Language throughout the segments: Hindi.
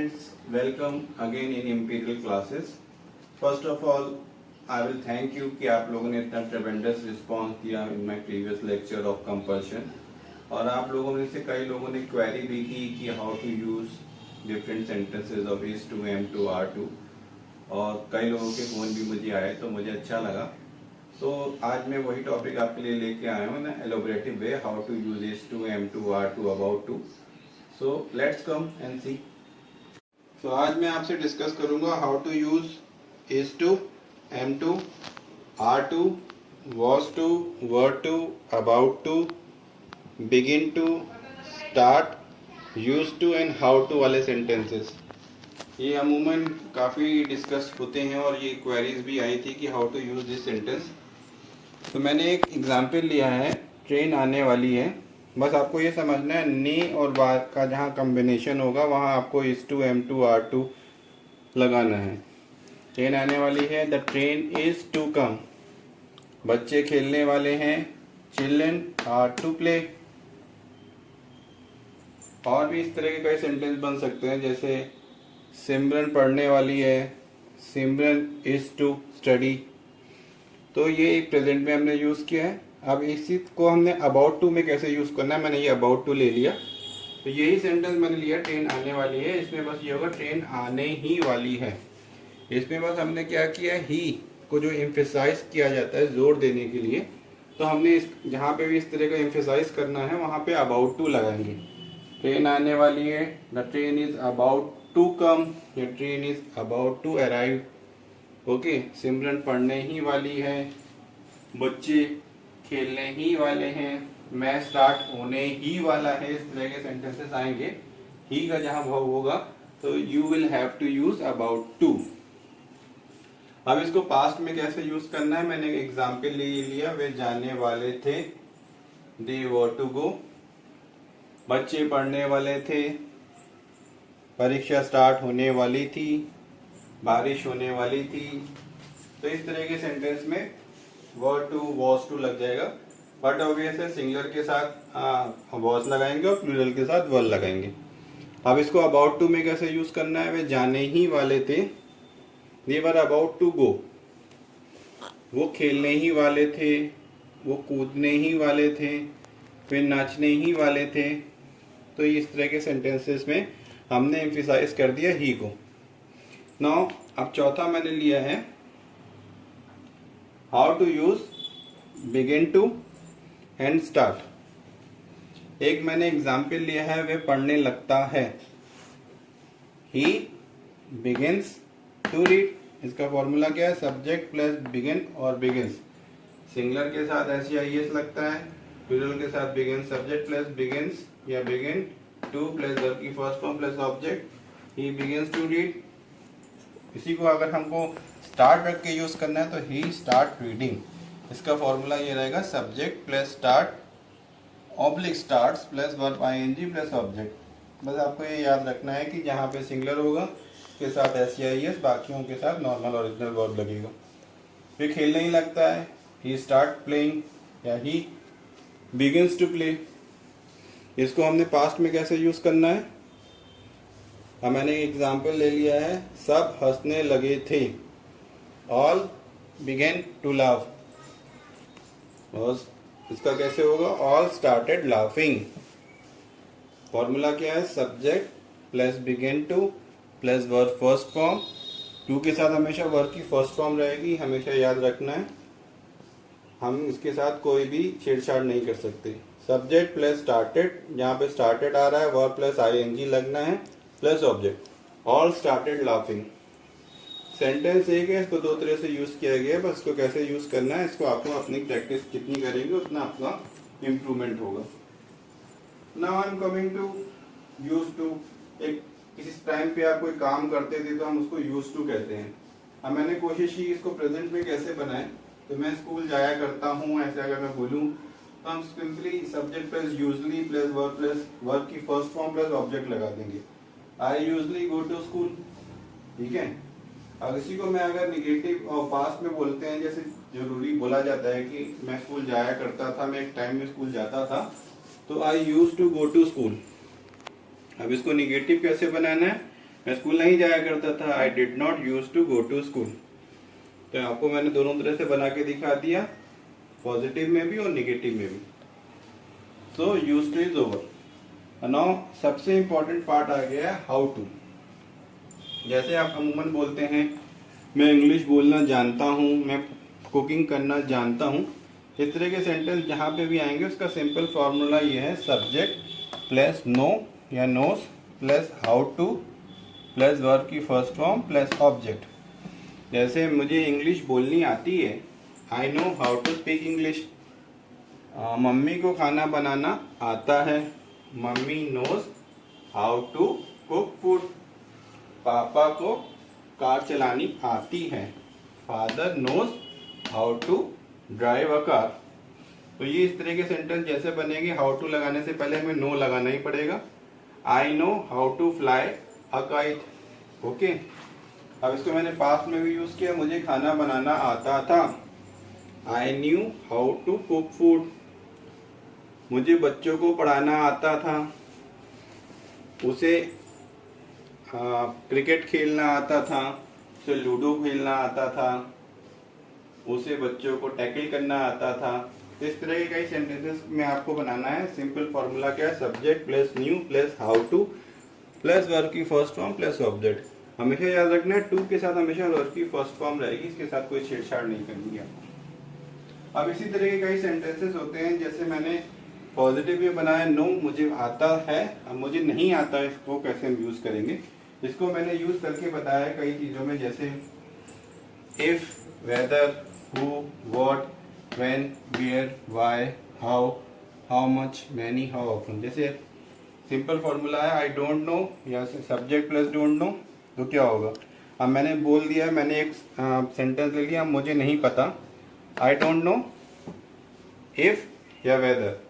friends, welcome again in Imperial classes. First of all, I will thank you कि आप लोगों ने इतना ट्रेमेंडस रिस्पॉन्स दिया in my previous lecture of compulsion. और आप लोगों में से कई लोगों ने क्वेरी भी की कि how to use different sentences of is to am to are to, और कई लोगों के फ़ोन भी मुझे आए तो मुझे अच्छा लगा। तो आज मैं वही टॉपिक आपके लिए लेके आया हूँ ना, elaborative way how to use is to am to are to about to. So let's come and see. तो आज मैं आपसे डिस्कस करूंगा how to use is to, am to, are to, was to, were to, about to, begin to, start, use to and how to वाले सेंटेंसेस। ये अमूमन काफ़ी डिस्कस होते हैं और ये क्वेरीज भी आई थी कि how to use this sentence. तो मैंने एक एग्जाम्पल लिया है, ट्रेन आने वाली है। बस आपको ये समझना है ने और वार का जहाँ कम्बिनेशन होगा वहाँ आपको is to, am to, are to लगाना है। ट्रेन आने वाली है, the train is to come. बच्चे खेलने वाले हैं, चिल्ड्रन आर टू प्ले। और भी इस तरह के कई सेंटेंस बन सकते हैं, जैसे सिमरन पढ़ने वाली है, सिमरन इज टू स्टडी। तो ये एक प्रेजेंट में हमने यूज़ किया है। अब इसी को हमने अबाउट टू में कैसे यूज़ करना है, मैंने ये अबाउट टू ले लिया। तो यही सेंटेंस मैंने लिया, ट्रेन आने वाली है। इसमें बस ये होगा ट्रेन आने ही वाली है। इसमें बस हमने क्या किया, ही को जो एम्फेसाइज किया जाता है जोर देने के लिए, तो हमने इस जहाँ पे भी इस तरह का एम्फेसाइज करना है वहाँ पे अबाउट टू लगाएंगे। ट्रेन आने वाली है, the train is about to come, the train is about to arrive. Okay, Simran पढ़ने ही वाली है, बच्चे खेलने ही वाले हैं, मैच स्टार्ट होने ही वाला है। इस तरह के सेंटेंसेस आएंगे। ही का जहां भाव होगा तो you will have to use about to. अब इसको पास्ट में कैसे यूज करना है, मैंने एग्जाम्पल ले लिया। वे जाने वाले थे, दे वर टू गो। बच्चे पढ़ने वाले थे, परीक्षा स्टार्ट होने वाली थी, बारिश होने वाली थी। तो इस तरह के सेंटेंस में वर टू, वॉज टू लग जाएगा। बट ऑब्वियस है सिंगुलर के साथ वॉज लगाएंगे और प्लूरल के साथ वर लगाएंगे। अब इसको अबाउट टू में कैसे यूज करना है, वे जाने ही वाले थे, दे वर अबाउट टू गो। वो खेलने ही वाले थे, वो कूदने ही वाले थे, वे नाचने ही वाले थे। तो इस तरह के सेंटेंसेस में हमने एम्फेसाइज कर दिया ही को। नाउ अब चौथा मैंने लिया है, how to use begin to and start. एक मैंने एग्जाम्पल लिया है, वे पढ़ने लगता है, ही बिगिन्स टू रीड। इसका फॉर्मूला क्या है, सब्जेक्ट प्लस बिगिन और बिगिन्स। सिंगुलर के साथ SEIS लगता है, प्लूरल के साथ बिगिन सब्जेक्ट प्लस बिगिन्स या बिगिन टू प्लस वर्ब की first form plus object. He begins to read. इसी को अगर हमको स्टार्ट रख के यूज करना है तो ही स्टार्ट रीडिंग। इसका फॉर्मूला ये रहेगा, subject plus start oblique starts plus verb ING plus object. बस आपको ये याद रखना है कि जहाँ पे सिंगुलर होगा उसके साथ SEIS, बाकियों के साथ नॉर्मल ओरिजिनल वर्ब लगेगा। फिर खेलने ही लगता है, ही स्टार्ट प्लेइंग या ही बिगिन्स टू प्ले। इसको हमने पास्ट में कैसे यूज करना है, मैंने एग्जाम्पल ले लिया है, सब हंसने लगे थे, ऑल बिगेन टू लाफ। और इसका कैसे होगा, ऑल स्टार्टेड लाफिंग। फॉर्मूला क्या है, subject plus began to plus verb first form. To के साथ हमेशा वर्ब की फर्स्ट फॉर्म रहेगी, हमेशा याद रखना है। हम इसके साथ कोई भी छेड़छाड़ नहीं कर सकते। सब्जेक्ट प्लस स्टार्टेड, जहाँ पे स्टार्टेड आ रहा है वर्ब प्लस ING लगना है plus object. All started laughing. Sentence एक है, इसको दो तरह से यूज किया गया है, बस इसको कैसे यूज करना है इसको आपको अपनी प्रैक्टिस जितनी करेंगे उतना आपका इम्प्रूवमेंट होगा। Now I am coming to use to. एक किसी टाइम पे आप कोई काम करते थे तो हम उसको यूज टू कहते हैं। अब मैंने कोशिश की इसको प्रेजेंट में कैसे बनाए, तो मैं स्कूल जाया करता हूँ, ऐसे अगर मैं बोलूँ तो हम simply subject plus usually plus verb की फर्स्ट फॉर्म प्लस ऑब्जेक्ट लगा देंगे। I usually go to school. ठीक है। अब इसी को मैं अगर निगेटिव और पास्ट में बोलते हैं, जैसे जरूरी बोला जाता है कि मैं स्कूल जाया करता था, मैं एक टाइम में स्कूल जाता था, तो I use to go to school. अब इसको निगेटिव कैसे बनाना है, मैं स्कूल नहीं जाया करता था। I did not use to go to school. तो आपको मैंने दोनों तरह से बना के दिखा दिया, पॉजिटिव में भी और नेगेटिव में भी। So use to is over. Now सबसे इंपॉर्टेंट पार्ट आ गया है हाउ टू। जैसे आप अमूमन बोलते हैं मैं इंग्लिश बोलना जानता हूँ, मैं कुकिंग करना जानता हूँ, इस तरह के सेंटेंस जहाँ पे भी आएंगे उसका सिंपल फार्मूला ये है सब्जेक्ट प्लस नो या knows plus how to plus verb की फर्स्ट फॉर्म प्लस ऑब्जेक्ट। जैसे मुझे इंग्लिश बोलनी आती है, I know how to speak English. Mummy को खाना बनाना आता है, mummy knows how to cook food. Papa को कार चलानी आती है, father knows how to drive a car. तो ये इस तरह के सेंटेंस जैसे बनेंगे, हाउ टू लगाने से पहले हमें नो लगाना ही पड़ेगा। I know how to fly a kite. Okay, अब इसको मैंने पास्ट में भी यूज किया, मुझे खाना बनाना आता था, I knew how to cook food. मुझे बच्चों को पढ़ाना आता था, उसे क्रिकेट खेलना आता था, उसे लूडो खेलना आता था, उसे बच्चों को टैकल करना आता था। तो इस तरह के कई सेंटेंसेस में आपको बनाना है। सिंपल फॉर्मूला क्या है, subject plus new plus how to plus verb की फर्स्ट फॉर्म प्लस ऑब्जेक्ट। हमेशा याद रखना है टू के साथ हमेशा वर्ब की फर्स्ट फॉर्म रहेगी, इसके साथ कोई छेड़छाड़ नहीं करनी है आपको। अब इसी तरह के कई सेंटेंसेस होते हैं, जैसे मैंने पॉजिटिव में बनाया नो मुझे आता है, अब मुझे नहीं आता है, इसको कैसे हम यूज करेंगे, इसको मैंने यूज करके बताया कई चीजों में, जैसे if, whether, who, what, when, where, why, how much, many, how often. जैसे सिंपल फॉर्मूला है आई डोंट नो या सब्जेक्ट प्लस डोंट नो, तो क्या होगा, अब मैंने बोल दिया, मैंने एक सेंटेंस ले लिया, मुझे नहीं पता, आई डोंट नो इफ या whether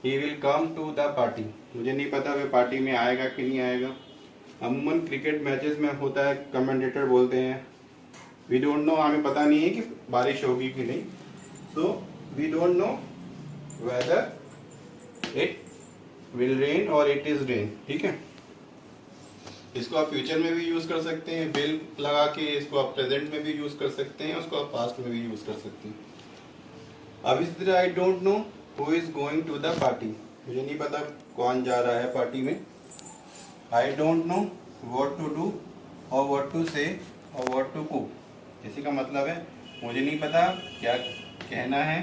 he will come to the party. मुझे नहीं पता वह पार्टी में आएगा कि नहीं आएगा। अमूमन क्रिकेट मैचेस में होता है, कमेंटेटर बोलते हैं वी डोंट नो, हमें पता नहीं है कि बारिश होगी कि नहीं, so we don't know whether it will rain और इट इज रेन। ठीक है, इसको आप फ्यूचर में भी यूज कर सकते हैं, विल लगा के, इसको आप प्रेजेंट में भी यूज कर सकते हैं, उसको आप पास्ट में भी यूज कर सकते हैं। अब इस तरह I don't know who is going to the party, मुझे नहीं पता कौन जा रहा है पार्टी में। I don't know what to do और व्हाट टू से और व्हाट टू कुक। इसी का मतलब है मुझे नहीं पता क्या कहना है,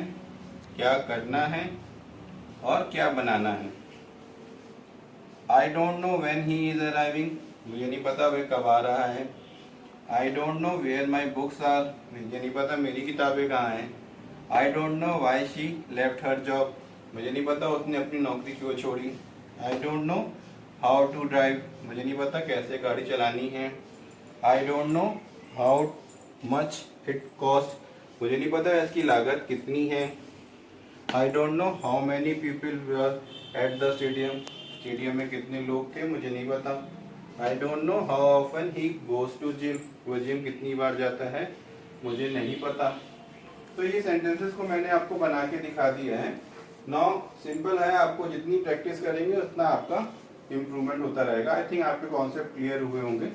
क्या करना है और क्या बनाना है। I don't know when he is arriving, मुझे नहीं पता वह कब आ रहा है। I don't know where my books are, मुझे नहीं पता मेरी किताबें कहाँ हैं। I don't know why she left her job, मुझे नहीं पता उसने अपनी नौकरी क्यों छोड़ी। I don't know how to drive, मुझे नहीं पता कैसे गाड़ी चलानी है। I don't know how much it cost, मुझे नहीं पता इसकी लागत कितनी है। I don't know how many people were at the stadium, stadium में कितने लोग थे, मुझे नहीं पता। I don't know how often he goes to gym, वो जिम कितनी बार जाता है, मुझे नहीं पता। तो ये सेंटेंसेस को मैंने आपको बना के दिखा दिया है। नाउ सिंपल है, आपको जितनी प्रैक्टिस करेंगे उतना आपका इम्प्रूवमेंट होता रहेगा। आई थिंक आपके कॉन्सेप्ट क्लियर हुए होंगे।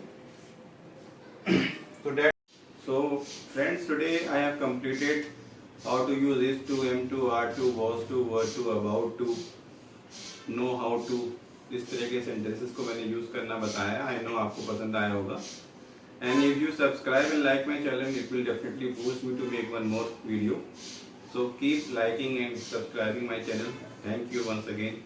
So friends, today I have completed how to use is to, am to, are to, was to, were to, about to, know how to, इस तरह के सेंटेंसेस को मैंने यूज करना बताया। आई नो आपको पसंद आया होगा। And if you subscribe and like my channel, it will definitely boost me to make one more video. So keep liking and subscribing my channel. Thank you once again.